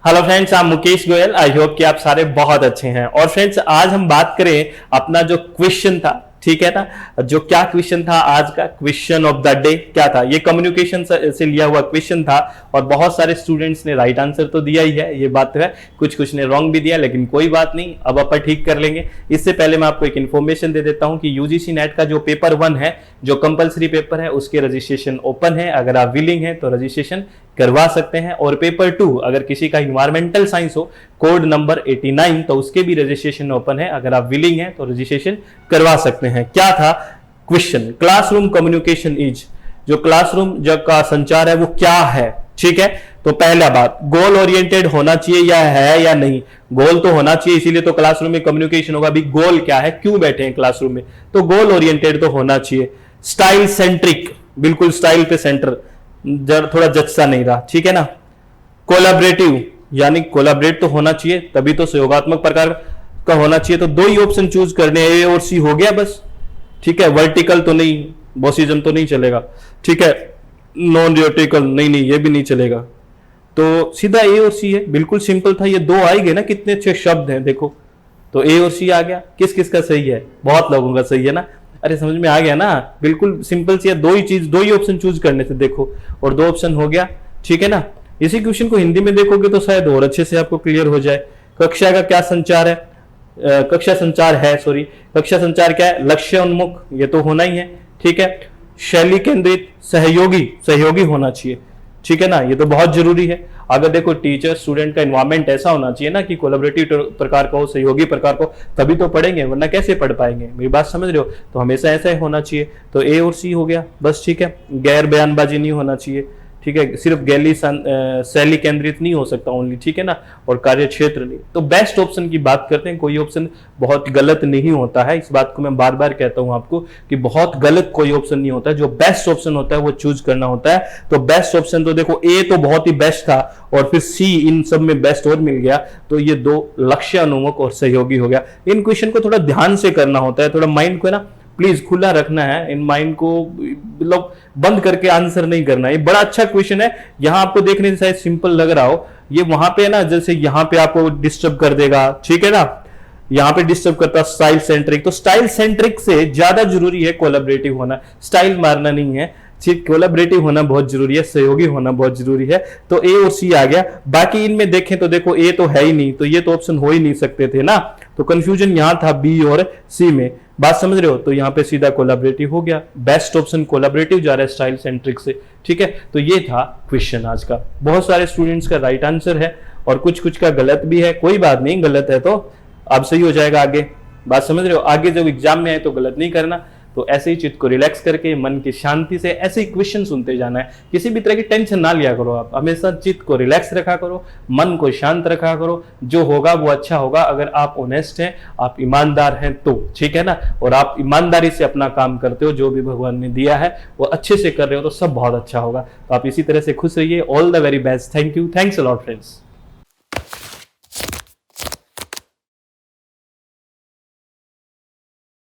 Hello friends, I'm Mukesh Goyal. I hope कि आप सारे बहुत अच्छे हैं। और फ्रेंड्स, आज हम बात करें अपना जो क्वेश्चन था, ठीक है ना। जो क्या क्वेश्चन था, आज का क्वेश्चन ऑफ द डे क्या था? ये कम्युनिकेशन से लिया हुआ क्वेश्चन था और बहुत सारे स्टूडेंट्स ने राइट आंसर तो दिया ही है, ये बात तो है। कुछ कुछ ने रॉन्ग भी दिया, लेकिन कोई बात नहीं, अब अपन ठीक कर लेंगे। इससे पहले मैं आपको एक इन्फॉर्मेशन दे देता हूं कि यूजीसी नेट का जो पेपर 1 है, जो कंपलसरी पेपर है, उसके रजिस्ट्रेशन ओपन है। अगर आप विलिंग हैं तो रजिस्ट्रेशन करवा सकते हैं। और पेपर 2 अगर किसी का इन्वायरमेंटल साइंस हो, कोड नंबर 89, तो उसके भी रजिस्ट्रेशन ओपन है। अगर आप विलिंग हैं तो रजिस्ट्रेशन करवा सकते हैं। क्या था क्वेश्चन? क्लासरूम कम्युनिकेशन इज, जो क्लासरूम जब का संचार है वो क्या है, ठीक है। तो पहला बात, गोल ओरिएंटेड होना चाहिए या है या नहीं? गोल तो होना चाहिए, इसीलिए तो क्लासरूम में कम्युनिकेशन होगा। अभी गोल क्या है, क्यों बैठे हैं क्लासरूम में, तो गोल ओरिएंटेड तो होना चाहिए। स्टाइल सेंट्रिक, बिल्कुल स्टाइल पे सेंटर, थोड़ा जचसा नहीं रहा, ठीक है ना। कोलैबोरेटिव, यानी कोलैबोरेट तो होना चाहिए, तभी तो सहयोगात्मक प्रकार का होना चाहिए। तो दो ही ऑप्शन चूज करने, ए और सी हो गया बस, ठीक है। वर्टिकल तो नहीं, बॉसिज्म तो नहीं चलेगा, ठीक है। नॉन वर्टिकल नहीं, नहीं ये भी नहीं चलेगा। तो सीधा ए और सी है, बिल्कुल सिंपल था। ये दो आएंगे ना, कितने अच्छे शब्द हैं देखो। तो ए और सी आ गया। किस किस का सही है? बहुत लोगों का सही है ना। अरे समझ में आ गया ना, बिल्कुल सिंपल सी है। दो ही ऑप्शन चूज करने से देखो, और दो ऑप्शन हो गया, ठीक है ना। इसी क्वेश्चन को हिंदी में देखोगे तो शायद और अच्छे से आपको क्लियर हो जाए। कक्षा का क्या संचार है? कक्षा संचार है, सॉरी, कक्षा संचार क्या है? लक्ष्य उन्मुख, ये तो होना ही है, ठीक है। शैली केंद्रित, सहयोगी होना चाहिए, ठीक है ना, ये तो बहुत जरूरी है। अगर देखो टीचर स्टूडेंट का एनवायरमेंट ऐसा होना चाहिए ना कि कोलैबोरेटिव प्रकार का हो, सहयोगी प्रकार का हो, तभी तो पढ़ेंगे, वरना कैसे पढ़ पाएंगे? मेरी बात समझ रहे हो? तो हमेशा ऐसा ही होना चाहिए। तो ए और सी हो गया बस, ठीक है। गैर बयानबाजी नहीं होना चाहिए, ठीक है। सिर्फ गैली शैली केंद्रित नहीं हो सकता ओनली, ठीक है ना। और कार्य क्षेत्र नहीं। तो बेस्ट ऑप्शन की बात करते हैं। कोई ऑप्शन बहुत गलत नहीं होता है, इस बात को मैं बार बार कहता हूं आपको कि बहुत गलत कोई ऑप्शन नहीं होता है। जो बेस्ट ऑप्शन होता है वो चूज करना होता है। तो बेस्ट ऑप्शन तो देखो, ए तो बहुत ही बेस्ट था, और फिर सी इन सब में बेस्ट और मिल गया। तो ये दो लक्ष्य अनुमुख और सहयोगी हो गया। इन क्वेश्चन को थोड़ा ध्यान से करना होता है, थोड़ा माइंड को ना प्लीज खुला रखना है। इन माइंड को मतलब बंद करके आंसर नहीं करना है। ये बड़ा अच्छा क्वेश्चन है। यहां आपको देखने से शायद सिंपल लग रहा हो, ये वहां पे ना, जैसे यहां पे आपको डिस्टर्ब कर देगा, ठीक है ना। यहां पे डिस्टर्ब करता स्टाइल सेंट्रिक, तो स्टाइल सेंट्रिक से ज्यादा जरूरी है कोलैबोरेटिव होना। स्टाइल मारना नहीं है, सिर्फ कोलैबोरेटिव होना बहुत जरूरी है, सहयोगी होना बहुत जरूरी है। तो ए और सी आ गया। बाकी इनमें देखें तो देखो, ए तो है ही नहीं, तो ये तो ऑप्शन हो ही नहीं सकते थे ना। तो कंफ्यूजन यहां था बी और सी में, बात समझ रहे हो? तो यहां पे सीधा कोलैबोरेटिव हो गया। बेस्ट ऑप्शन कोलैबोरेटिव जा रहा है स्टाइल सेंट्रिक से, ठीक है। तो ये था क्वेश्चन आज का। बहुत सारे स्टूडेंट्स का राइट आंसर है और कुछ कुछ का गलत भी है। कोई बात नहीं, गलत है तो अब सही हो जाएगा आगे, बात समझ रहे हो? आगे जब एग्जाम में आए तो गलत नहीं करना। तो ऐसे ही चित्त को रिलैक्स करके, मन की शांति से ऐसे ही क्वेश्चन सुनते जाना है। किसी भी तरह की टेंशन ना लिया करो आप, हमेशा चित्त को रिलैक्स रखा करो, मन को शांत रखा करो। जो होगा वो अच्छा होगा, अगर आप ऑनेस्ट हैं, आप ईमानदार हैं तो, ठीक है ना। और आप ईमानदारी से अपना काम करते हो, जो भी भगवान ने दिया है वो अच्छे से कर रहे हो, तो सब बहुत अच्छा होगा। तो आप इसी तरह से खुश रहिए। All the very best. Thank you, thanks a lot friends.